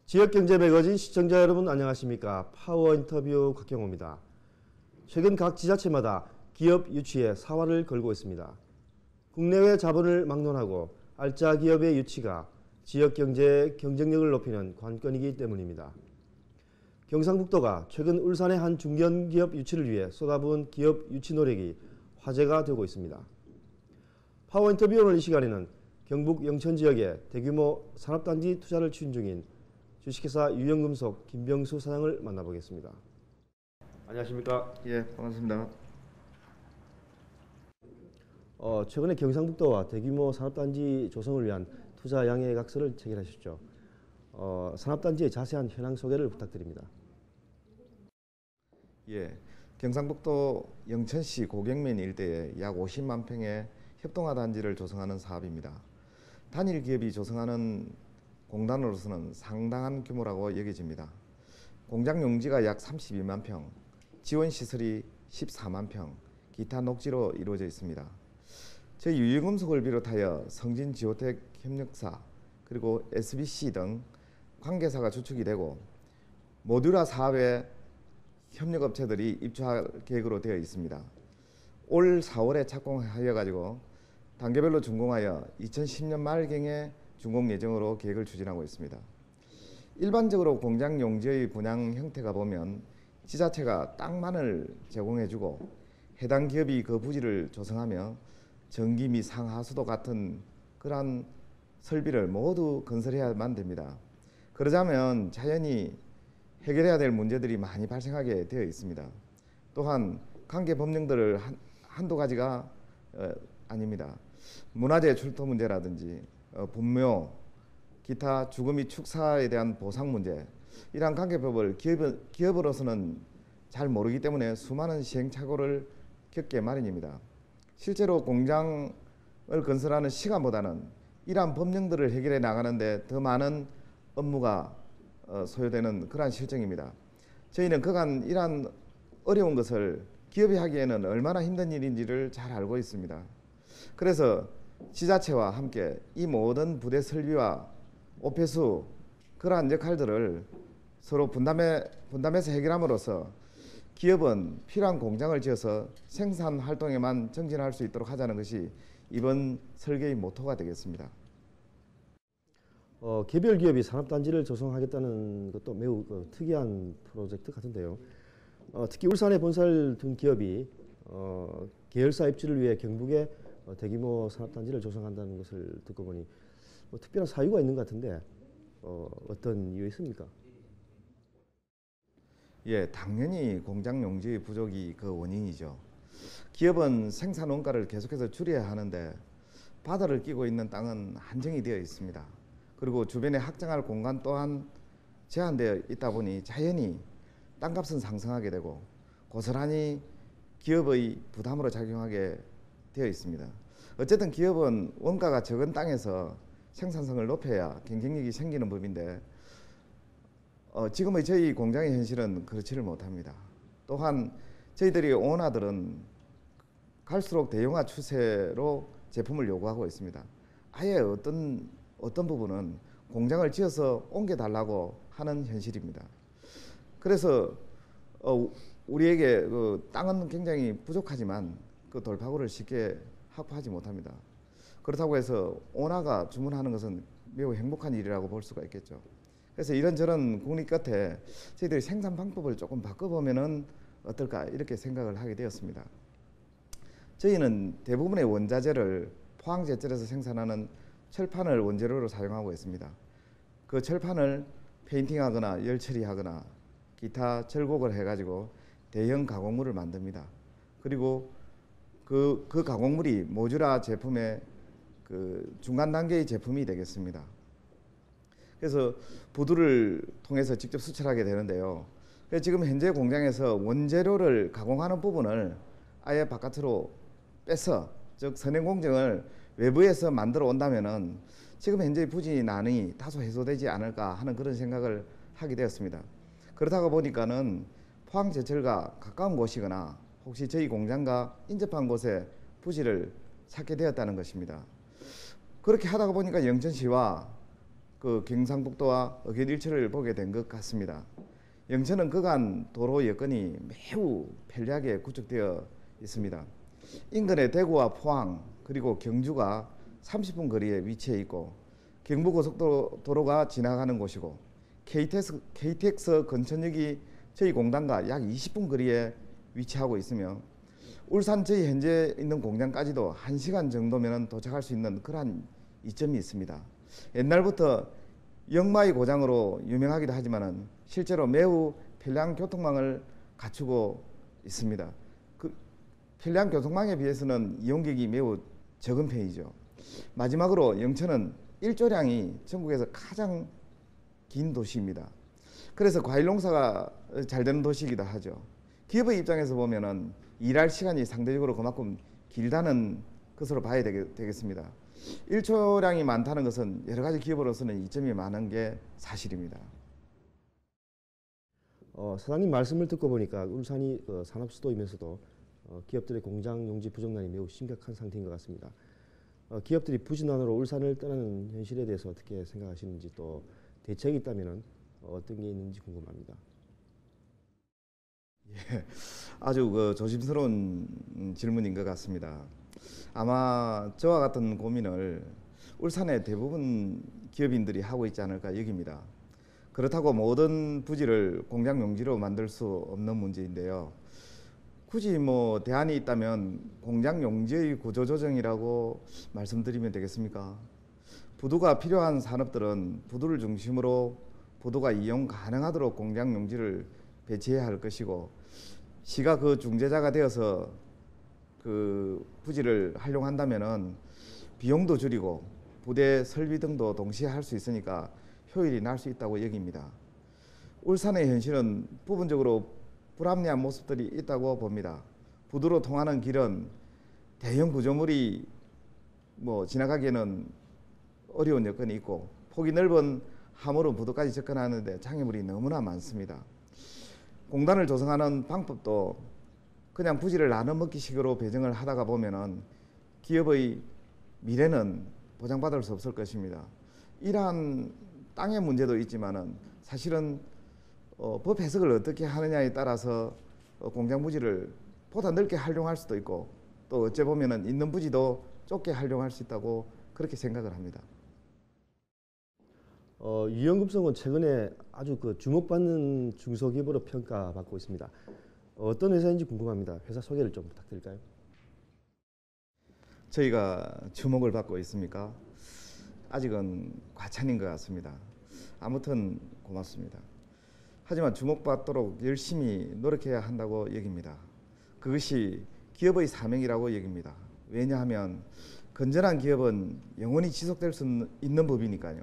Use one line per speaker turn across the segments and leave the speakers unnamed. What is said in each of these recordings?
지역경제 매거진 시청자 여러분 안녕하십니까. 파워인터뷰 곽경호입니다. 최근 각 지자체마다 기업 유치에 사활을 걸고 있습니다. 국내외 자본을 막론하고 알짜 기업의 유치가 지역경제의 경쟁력을 높이는 관건이기 때문입니다. 경상북도가 최근 울산의 한 중견기업 유치를 위해 쏟아부은 기업 유치 노력이 화제가 되고 있습니다. 파워인터뷰 오늘 이 시간에는 경북 영천 지역의 대규모 산업단지 투자를 추진 중인 주식회사 유영금속 김병수 사장을 만나보겠습니다. 안녕하십니까?
예, 반갑습니다.
최근에 경상북도와 대규모 산업단지 조성을 위한 투자 양해각서를 체결하셨죠. 산업단지의 자세한 현황 소개를 부탁드립니다.
예, 경상북도 영천시 고경면 일대에 약 50만 평의 협동화 단지를 조성하는 사업입니다. 단일 기업이 조성하는 공단으로서는 상당한 규모라고 여겨집니다. 공장 용지가 약 32만 평, 지원 시설이 14만 평, 기타 녹지로 이루어져 있습니다. 저희 유영금속을 비롯하여 성진 지오텍 협력사 그리고 SBC 등 관계사가 주축이 되고 모듈화 사업에 협력업체들이 입주할 계획으로 되어 있습니다. 올 4월에 착공하여 가지고 단계별로 준공하여 2010년 말경에 준공 예정으로 계획을 추진하고 있습니다. 일반적으로 공장 용지의 분양 형태가 보면 지자체가 땅만을 제공해주고 해당 기업이 그 부지를 조성하며 전기 및 상하수도 같은 그러한 설비를 모두 건설해야만 됩니다. 그러자면 자연히 해결해야 될 문제들이 많이 발생하게 되어 있습니다. 또한 관계 법령들을 한두 가지가 아닙니다. 문화재 출토 문제라든지 분묘, 기타 주거 및 축사에 대한 보상 문제, 이러한 관계법을 기업으로서는 잘 모르기 때문에 수많은 시행착오를 겪게 마련입니다. 실제로 공장을 건설하는 시간보다는 이러한 법령들을 해결해 나가는데 더 많은 업무가 소요되는 그러한 실정입니다. 저희는 그간 이러한 어려운 것을 기업이 하기에는 얼마나 힘든 일인지를 잘 알고 있습니다. 그래서 지자체와 함께 이 모든 부대 설비와 오폐수 그러한 역할들을 서로 분담해서 해결함으로써 기업은 필요한 공장을 지어서 생산 활동에만 정진할 수 있도록 하자는 것이 이번 설계의 모토가 되겠습니다.
개별 기업이 산업단지를 조성하겠다는 것도 매우 특이한 프로젝트 같은데요. 특히 울산에 본사를 둔 기업이 계열사 입지를 위해 경북에 대규모 산업단지를 조성한다는 것을 듣고 보니 특별한 사유가 있는 것 같은데 어떤 이유 있습니까?
예, 당연히 공장 용지의 부족이 그 원인이죠. 기업은 생산 원가를 계속해서 줄여야 하는데 바다를 끼고 있는 땅은 한정이 되어 있습니다. 그리고 주변에 확장할 공간 또한 제한되어 있다 보니 자연히 땅값은 상승하게 되고 고스란히 기업의 부담으로 작용하게 되어 있습니다. 어쨌든 기업은 원가가 적은 땅에서 생산성을 높여야 경쟁력이 생기는 법인데 지금의 저희 공장의 현실은 그렇지를 못합니다. 또한 저희들이 오너들은 갈수록 대형화 추세로 제품을 요구하고 있습니다. 아예 어떤 부분은 공장을 지어서 옮겨달라고 하는 현실입니다. 그래서 우리에게 그 땅은 굉장히 부족하지만 그 돌파구를 쉽게 확보하지 못합니다. 그렇다고 해서 오너가 주문하는 것은 매우 행복한 일이라고 볼 수가 있겠죠. 그래서 이런저런 국리 끝에 저희들이 생산 방법을 조금 바꿔보면은 어떨까 이렇게 생각을 하게 되었습니다. 저희는 대부분의 원자재를 포항제철에서 생산하는 철판을 원재료로 사용하고 있습니다. 그 철판을 페인팅하거나 열처리하거나 기타 절곡을 해가지고 대형 가공물을 만듭니다. 그리고 그 가공물이 모듈화 제품의 그 중간 단계의 제품이 되겠습니다. 그래서 부두를 통해서 직접 수출하게 되는데요. 그래서 지금 현재 공장에서 원재료를 가공하는 부분을 아예 바깥으로 빼서, 즉 선행 공정을 외부에서 만들어 온다면은 지금 현재 부지 난이 다소 해소되지 않을까 하는 그런 생각을 하게 되었습니다. 그러다가 보니까는 포항제철과 가까운 곳이거나 혹시 저희 공장과 인접한 곳에 부지를 찾게 되었다는 것입니다. 그렇게 하다가 보니까 영천시와 그 경상북도와 의견 일치를 보게 된 것 같습니다. 영천은 그간 도로 여건이 매우 편리하게 구축되어 있습니다. 인근의 대구와 포항 그리고 경주가 30분 거리에 위치해 있고 경부고속도로가 지나가는 곳이고 KTX 건천역이 저희 공단과 약 20분 거리에 위치하고 있으며 울산 저희 현재 있는 공장까지도 1시간 정도면 도착할 수 있는 그러한 이점이 있습니다. 옛날부터 영마의 고장으로 유명하기도 하지만 실제로 매우 편리한 교통망을 갖추고 있습니다. 그 편리한 교통망에 비해서는 이용객이 매우 적은 편이죠. 마지막으로 영천은 일조량이 전국에서 가장 긴 도시입니다. 그래서 과일 농사가 잘 되는 도시이기도 하죠. 기업의 입장에서 보면은 일할 시간이 상대적으로 그만큼 길다는 것으로 봐야 되겠습니다. 일조량이 많다는 것은 여러 가지 기업으로서는 이점이 많은 게 사실입니다.
사장님 말씀을 듣고 보니까 울산이 산업 수도이면서도 기업들의 공장 용지 부정난이 매우 심각한 상태인 것 같습니다. 기업들이 부진난으로 울산을 떠나는 현실에 대해서 어떻게 생각하시는지 또 대책이 있다면 어떤 게 있는지 궁금합니다.
예, 아주 조심스러운 질문인 것 같습니다. 아마 저와 같은 고민을 울산의 대부분 기업인들이 하고 있지 않을까 여깁니다. 그렇다고 모든 부지를 공장 용지로 만들 수 없는 문제인데요. 굳이 대안이 있다면 공장 용지의 구조조정이라고 말씀드리면 되겠습니까? 부두가 필요한 산업들은 부두를 중심으로 부두가 이용 가능하도록 공장 용지를 배치해야 할 것이고 시가 그 중재자가 되어서 그 부지를 활용한다면은 비용도 줄이고 부대 설비 등도 동시에 할 수 있으니까 효율이 날 수 있다고 여깁니다. 울산의 현실은 부분적으로 불합리한 모습들이 있다고 봅니다. 부두로 통하는 길은 대형 구조물이 지나가기에는 어려운 여건이 있고 폭이 넓은 하물은 부두까지 접근하는데 장애물이 너무나 많습니다. 공단을 조성하는 방법도 그냥 부지를 나눠 먹기식으로 배정을 하다가 보면은 기업의 미래는 보장받을 수 없을 것입니다. 이러한 땅의 문제도 있지만은 사실은 법 해석을 어떻게 하느냐에 따라서 공장 부지를 보다 넓게 활용할 수도 있고 또 어째 보면은 있는 부지도 좁게 활용할 수 있다고 그렇게 생각을 합니다.
유형급성은 최근에 아주 주목받는 중소기업으로 평가받고 있습니다. 어떤 회사인지 궁금합니다. 회사 소개를 좀 부탁드릴까요?
저희가 주목을 받고 있습니까? 아직은 과찬인 것 같습니다. 아무튼 고맙습니다. 하지만 주목받도록 열심히 노력해야 한다고 여깁니다. 그것이 기업의 사명이라고 여깁니다. 왜냐하면 건전한 기업은 영원히 지속될 수 있는 법이니까요.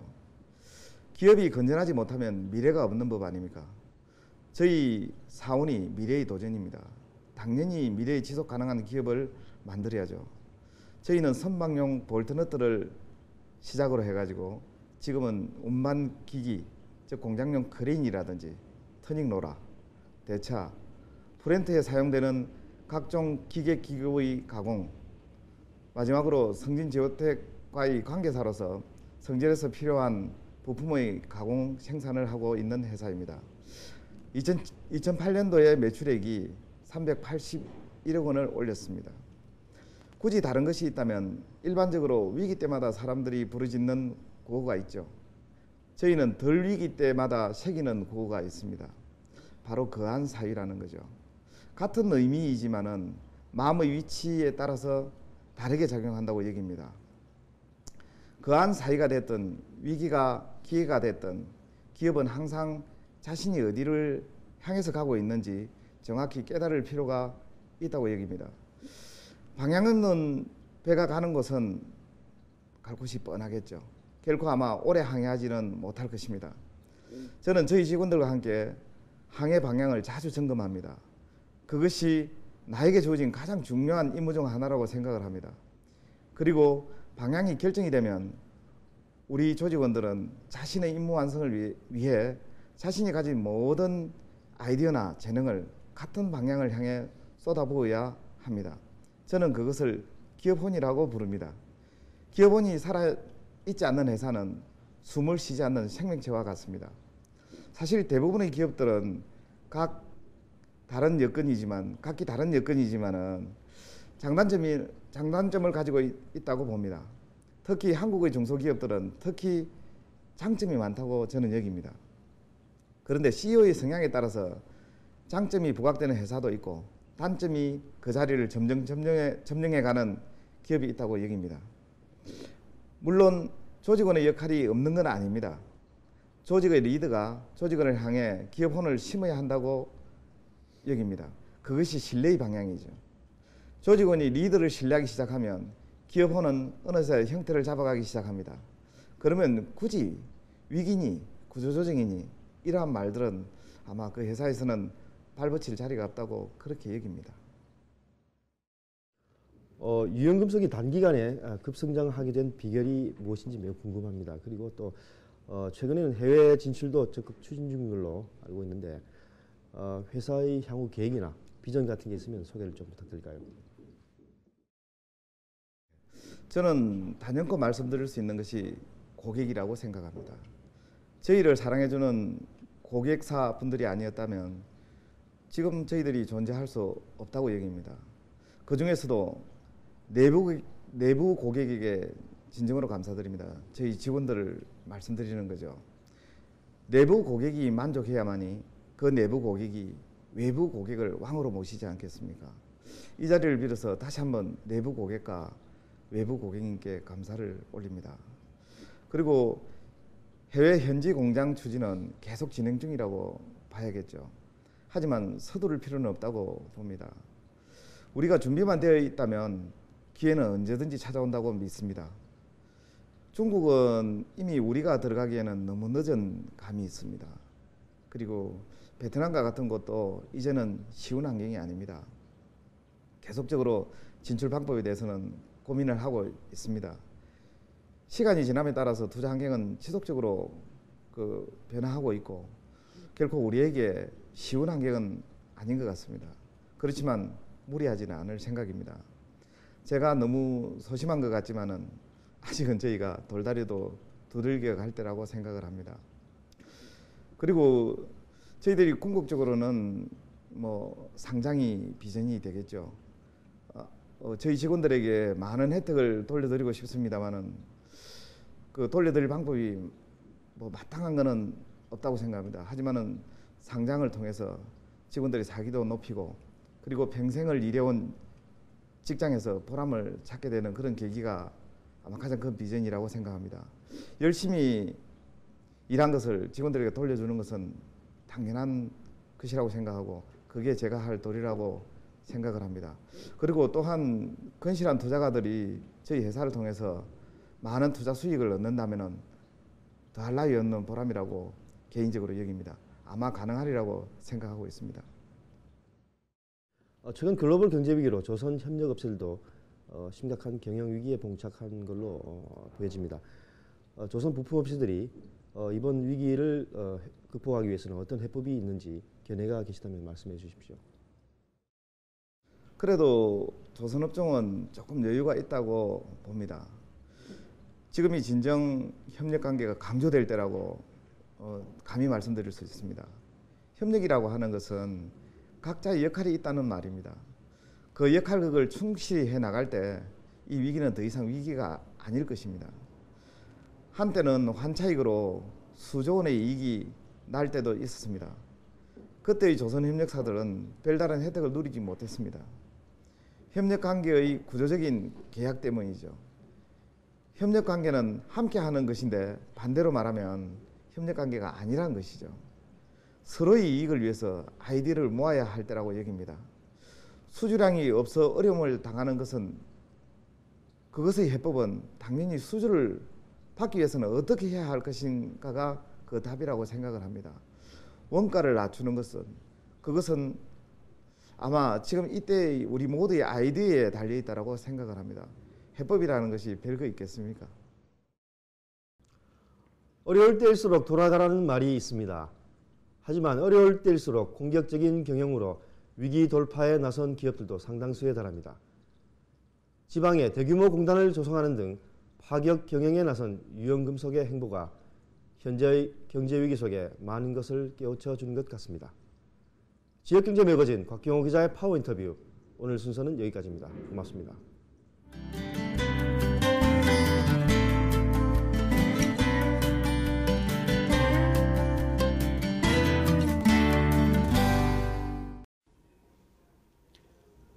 기업이 건전하지 못하면 미래가 없는 법 아닙니까? 저희 사원이 미래의 도전입니다. 당연히 미래의 지속 가능한 기업을 만들어야죠. 저희는 선박용 볼트너트를 시작으로 해가지고 지금은 운반기기, 즉 공장용 크레인이라든지 터닝로라, 대차, 프렌트에 사용되는 각종 기계기구의 가공, 마지막으로 성진지오텍과의 관계사로서 성질에서 필요한 부품의 가공 생산을 하고 있는 회사입니다. 2008년도에 매출액이 381억 원을 올렸습니다. 굳이 다른 것이 있다면 일반적으로 위기 때마다 사람들이 부르짖는 구호가 있죠. 저희는 덜 위기 때마다 새기는 구호가 있습니다. 바로 거한 사위라는 거죠. 같은 의미이지만은 마음의 위치에 따라서 다르게 작용한다고 여깁니다. 거한 사위가 됐든 위기가 기회가 됐든 기업은 항상 자신이 어디를 향해서 가고 있는지 정확히 깨달을 필요가 있다고 여깁니다. 방향 없는 배가 가는 곳은 갈 곳이 뻔하겠죠. 결코 아마 오래 항해하지는 못할 것입니다. 저는 저희 직원들과 함께 항해 방향을 자주 점검합니다. 그것이 나에게 주어진 가장 중요한 임무 중 하나라고 생각을 합니다. 그리고 방향이 결정이 되면 우리 조직원들은 자신의 임무 완성을 위해 자신이 가진 모든 아이디어나 재능을 같은 방향을 향해 쏟아부어야 합니다. 저는 그것을 기업혼이라고 부릅니다. 기업혼이 살아있지 않는 회사는 숨을 쉬지 않는 생명체와 같습니다. 사실 대부분의 기업들은 각기 다른 여건이지만은 장단점을 가지고 있다고 봅니다. 특히 한국의 중소기업들은 특히 장점이 많다고 저는 여깁니다. 그런데 CEO의 성향에 따라서 장점이 부각되는 회사도 있고 단점이 그 자리를 점령해가는 기업이 있다고 여깁니다. 물론 조직원의 역할이 없는 건 아닙니다. 조직의 리더가 조직원을 향해 기업혼을 심어야 한다고 여깁니다. 그것이 신뢰의 방향이죠. 조직원이 리더를 신뢰하기 시작하면 기업혼은 어느새 형태를 잡아가기 시작합니다. 그러면 굳이 위기니 구조조정이니 이러한 말들은 아마 그 회사에서는 발붙일 자리가 없다고 그렇게 여깁니다.
유연금속이 단기간에 급성장하게 된 비결이 무엇인지 매우 궁금합니다. 그리고 또 최근에는 해외 진출도 적극 추진 중인 걸로 알고 있는데 회사의 향후 계획이나 비전 같은 게 있으면 소개를 좀 부탁드릴까요?
저는 단연코 말씀드릴 수 있는 것이 고객이라고 생각합니다. 저희를 사랑해주는 고객사 분들이 아니었다면 지금 저희들이 존재할 수 없다고 여깁니다. 그 중에서도 내부 고객에게 진정으로 감사드립니다. 저희 직원들을 말씀드리는 거죠. 내부 고객이 만족해야만이 그 내부 고객이 외부 고객을 왕으로 모시지 않겠습니까? 이 자리를 빌어서 다시 한번 내부 고객과 외부 고객님께 감사를 올립니다. 그리고 해외 현지 공장 추진은 계속 진행 중이라고 봐야겠죠. 하지만 서두를 필요는 없다고 봅니다. 우리가 준비만 되어 있다면 기회는 언제든지 찾아온다고 믿습니다. 중국은 이미 우리가 들어가기에는 너무 늦은 감이 있습니다. 그리고 베트남과 같은 곳도 이제는 쉬운 환경이 아닙니다. 계속적으로 진출 방법에 대해서는 고민을 하고 있습니다. 시간이 지남에 따라서 투자 환경은 지속적으로 변화하고 있고 결코 우리에게 쉬운 환경은 아닌 것 같습니다. 그렇지만 무리하지는 않을 생각입니다. 제가 너무 소심한 것 같지만은 아직은 저희가 돌다리도 두들겨 갈 때라고 생각을 합니다. 그리고 저희들이 궁극적으로는 상장이 비전이 되겠죠. 저희 직원들에게 많은 혜택을 돌려드리고 싶습니다만은 그 돌려드릴 방법이 마땅한 것은 없다고 생각합니다. 하지만은 상장을 통해서 직원들의 사기도 높이고 그리고 평생을 일해온 직장에서 보람을 찾게 되는 그런 계기가 아마 가장 큰 비전이라고 생각합니다. 열심히 일한 것을 직원들에게 돌려주는 것은 당연한 것이라고 생각하고 그게 제가 할 도리라고 생각을 합니다. 그리고 또한 건실한 투자가들이 저희 회사를 통해서 많은 투자 수익을 얻는다면 더할 나위 없는 보람이라고 개인적으로 여깁니다. 아마 가능하리라고 생각하고 있습니다.
최근 글로벌 경제 위기로 조선 협력업체들도 심각한 경영 위기에 봉착한 걸로 보여집니다. 조선 부품업체들이 이번 위기를 극복하기 위해서는 어떤 해법이 있는지 견해가 계시다면 말씀해 주십시오.
그래도 조선업종은 조금 여유가 있다고 봅니다. 지금이 진정 협력관계가 강조될 때라고 감히 말씀드릴 수 있습니다. 협력이라고 하는 것은 각자의 역할이 있다는 말입니다. 그 역할극을 충실히 해나갈 때 이 위기는 더 이상 위기가 아닐 것입니다. 한때는 환차익으로 수조 원의 이익이 날 때도 있었습니다. 그때의 조선협력사들은 별다른 혜택을 누리지 못했습니다. 협력관계의 구조적인 계약 때문이죠. 협력관계는 함께하는 것인데 반대로 말하면 협력관계가 아니라는 것이죠. 서로의 이익을 위해서 아이디어를 모아야 할 때라고 여깁니다. 수주량이 없어 어려움을 당하는 것은 그것의 해법은 당연히 수주를 받기 위해서는 어떻게 해야 할 것인가가 그 답이라고 생각을 합니다. 원가를 낮추는 그것은 아마 지금 이때 우리 모두의 아이디어에 달려있다고 생각을 합니다. 해법이라는 것이 별거 있겠습니까?
어려울 때일수록 돌아가라는 말이 있습니다. 하지만 어려울 때일수록 공격적인 경영으로 위기 돌파에 나선 기업들도 상당수에 달합니다. 지방에 대규모 공단을 조성하는 등 파격 경영에 나선 유연금속의 행보가 현재의 경제 위기 속에 많은 것을 깨우쳐 주는 것 같습니다. 지역경제 매거진 곽경호 기자의 파워 인터뷰, 오늘 순서는 여기까지입니다. 고맙습니다.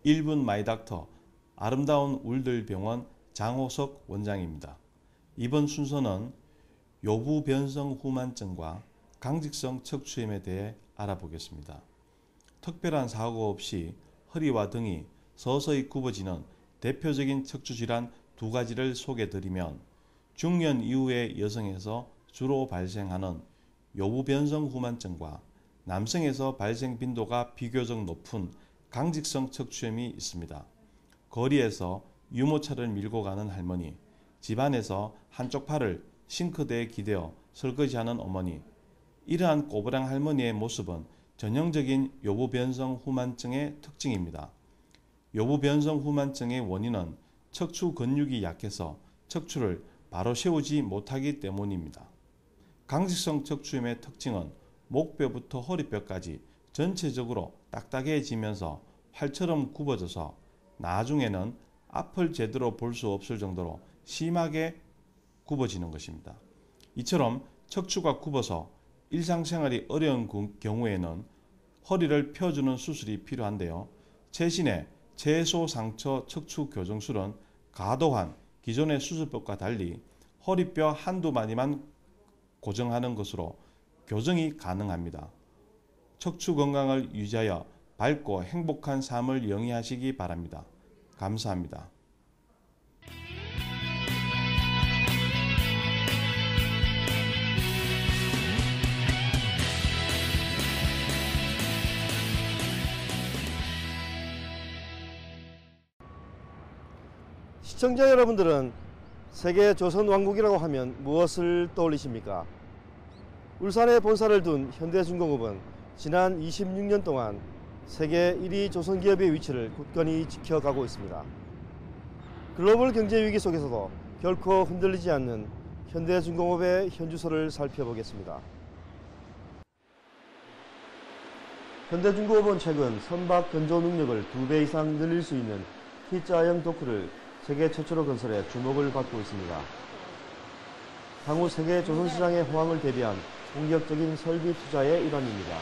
(1분) 마이닥터 아름다운 울들병원 장호석 원장입니다. 이번 순서는 요부변성 후만증과 강직성 척추염에 대해 알아보겠습니다. 특별한 사고 없이 허리와 등이 서서히 굽어지는 대표적인 척추질환 두 가지를 소개드리면, 중년 이후의 여성에서 주로 발생하는 요부변성 후만증과 남성에서 발생 빈도가 비교적 높은 강직성 척추염이 있습니다. 거리에서 유모차를 밀고 가는 할머니, 집안에서 한쪽 팔을 싱크대에 기대어 설거지하는 어머니, 이러한 꼬부랑 할머니의 모습은 전형적인 요부변성 후만증의 특징입니다. 요부변성 후만증의 원인은 척추 근육이 약해서 척추를 바로 세우지 못하기 때문입니다. 강직성 척추염의 특징은 목뼈부터 허리뼈까지 전체적으로 딱딱해지면서 활처럼 굽어져서 나중에는 앞을 제대로 볼 수 없을 정도로 심하게 굽어지는 것입니다. 이처럼 척추가 굽어서 일상생활이 어려운 경우에는 허리를 펴주는 수술이 필요한데요. 최신의 최소상처 척추 교정술은 과도한 기존의 수술법과 달리 허리뼈 한두 마디만 고정하는 것으로 교정이 가능합니다. 척추 건강을 유지하여 밝고 행복한 삶을 영위하시기 바랍니다. 감사합니다.
시청자 여러분들은 세계 조선왕국이라고 하면 무엇을 떠올리십니까? 울산에 본사를 둔 현대중공업은 지난 26년 동안 세계 1위 조선기업의 위치를 굳건히 지켜가고 있습니다. 글로벌 경제 위기 속에서도 결코 흔들리지 않는 현대중공업의 현주소를 살펴보겠습니다. 현대중공업은 최근 선박 건조 능력을 2배 이상 늘릴 수 있는 T자형 도크를 세계 최초로 건설해 주목을 받고 있습니다. 향후 세계 조선시장의 호황을 대비한 공격적인 설비 투자의 일환입니다.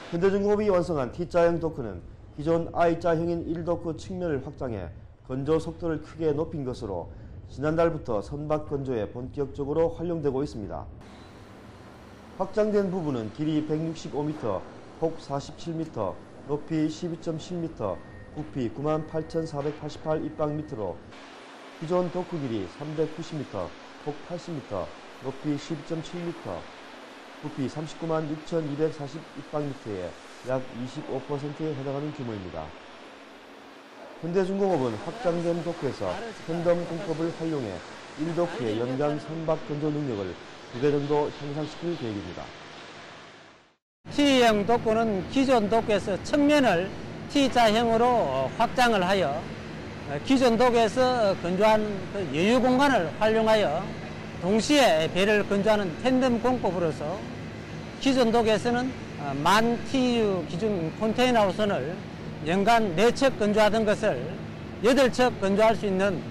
현대중공업이 완성한 T자형 도크는 기존 I자형인 1도크 측면을 확장해 건조 속도를 크게 높인 것으로 지난달부터 선박 건조에 본격적으로 활용되고 있습니다. 확장된 부분은 길이 165m, 폭 47m, 높이 12.10m, 부피 98,488 입방미터로 기존 도크 길이 390m, 폭 80m, 높이 12.7m, 부피 396,240 입방미터에 약 25%에 해당하는 규모입니다. 현대중공업은 확장된 도크에서 팬덤 공법을 활용해 1도크의 연간 선박 건조 능력을 2배 정도 향상시킬 계획입니다.
T형 도크는 기존 도크에서 측면을 T자형으로 확장을 하여 기존 도크에서 건조한 여유 공간을 활용하여 동시에 배를 건조하는 팬덤 공법으로서 기존 도크에서는 10,000TEU 기준 컨테이너 호선을 연간 4척 건조하던 것을 8척 건조할 수 있는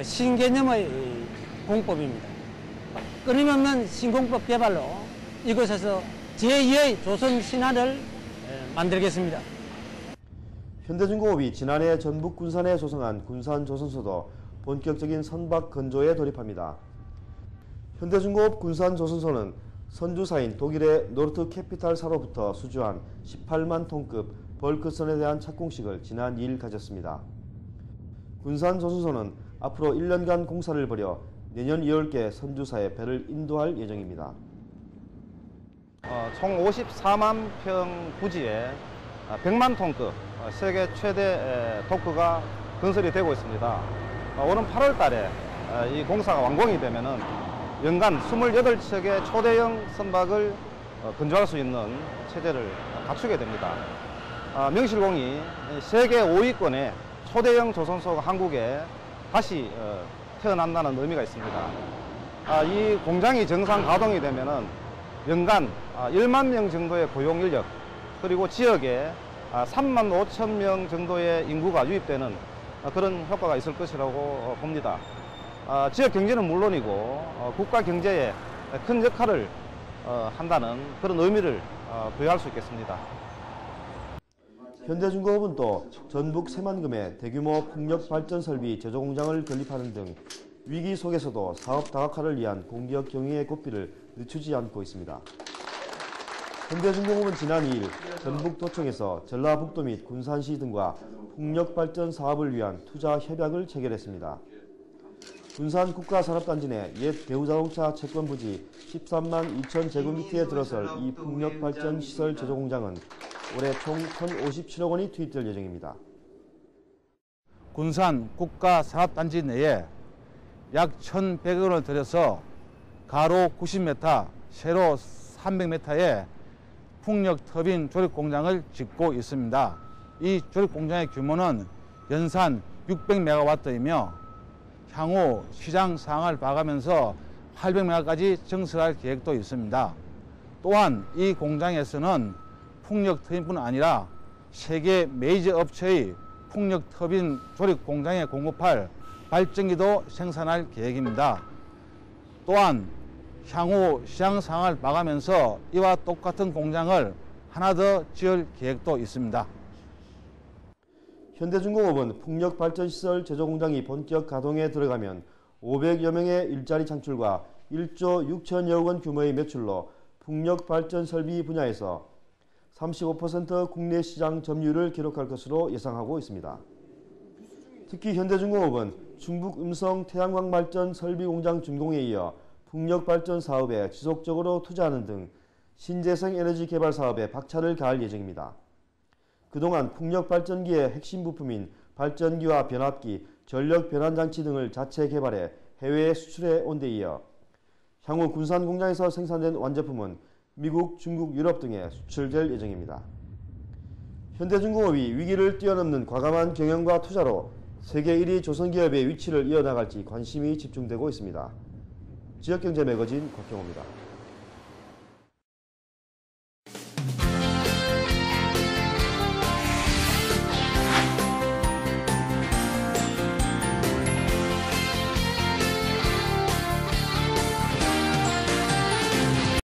신개념의 공법입니다. 끊임없는 신공법 개발로 이곳에서 제2의 조선 신화를 만들겠습니다.
현대중공업이 지난해 전북 군산에 조성한 군산조선소도 본격적인 선박 건조에 돌입합니다. 현대중공업 군산조선소는 선주사인 독일의 노르트 캐피탈사로부터 수주한 18만 톤급 벌크선에 대한 착공식을 지난 2일 가졌습니다. 군산조선소는 앞으로 1년간 공사를 벌여 내년 2월께 선주사에 배를 인도할 예정입니다.
총 54만 평 부지에 100만 톤급 세계 최대 도크가 건설이 되고 있습니다. 오는 8월 달에 이 공사가 완공이 되면은 연간 28척의 초대형 선박을 건조할 수 있는 체제를 갖추게 됩니다. 명실공히 세계 5위권의 초대형 조선소가 한국에 다시 태어난다는 의미가 있습니다. 이 공장이 정상 가동이 되면은 연간 1만 명 정도의 고용 인력, 그리고 지역에 3만 5천 명 정도의 인구가 유입되는 그런 효과가 있을 것이라고 봅니다. 지역 경제는 물론이고 국가 경제에 큰 역할을 한다는 그런 의미를 부여할 수 있겠습니다.
현대중공업은 또 전북 새만금에 대규모 풍력 발전 설비 제조 공장을 건립하는 등 위기 속에서도 사업 다각화를 위한 공기업 경영의 고삐를 늦추지 않고 있습니다. 현대중공업은 지난 2일 전북도청에서 전라북도 및 군산시 등과 풍력 발전 사업을 위한 투자 협약을 체결했습니다. 군산 국가산업단지 내 옛 대우자동차 채권 부지 13만 2천 제곱미터에 들어설 이 풍력 발전 시설 제조 공장은 올해 총 1,057억 원이 투입될 예정입니다.
군산 국가산업단지 내에 약 1,100억 원을 들여서 가로 90m, 세로 300m의 풍력 터빈 조립 공장을 짓고 있습니다. 이 조립 공장의 규모는 연산 600메가와트이며 향후 시장 상황을 봐가면서 800메가까지 증설할 계획도 있습니다. 또한 이 공장에서는 풍력 터빈뿐 아니라 세계 메이저 업체의 풍력 터빈 조립 공장에 공급할 발전기도 생산할 계획입니다. 또한 향후 시장 상황을 봐가면서 이와 똑같은 공장을 하나 더 지을 계획도 있습니다.
현대중공업은 풍력발전시설 제조공장이 본격 가동에 들어가면 500여 명의 일자리 창출과 1조 6천여억 원 규모의 매출로 풍력발전 설비 분야에서 35% 국내 시장 점유율을 기록할 것으로 예상하고 있습니다. 특히 현대중공업은 충북 음성 태양광 발전 설비 공장 준공에 이어 풍력발전 사업에 지속적으로 투자하는 등 신재생 에너지 개발 사업에 박차를 가할 예정입니다. 그동안 풍력발전기의 핵심 부품인 발전기와 변압기, 전력 변환장치 등을 자체 개발해 해외에 수출해 온 데 이어 향후 군산 공장에서 생산된 완제품은 미국, 중국, 유럽 등에 수출될 예정입니다. 현대중공업이 위기를 뛰어넘는 과감한 경영과 투자로 세계 1위 조선기업의 위치를 이어나갈지 관심이 집중되고 있습니다. 지역경제 매거진 곽경호입니다.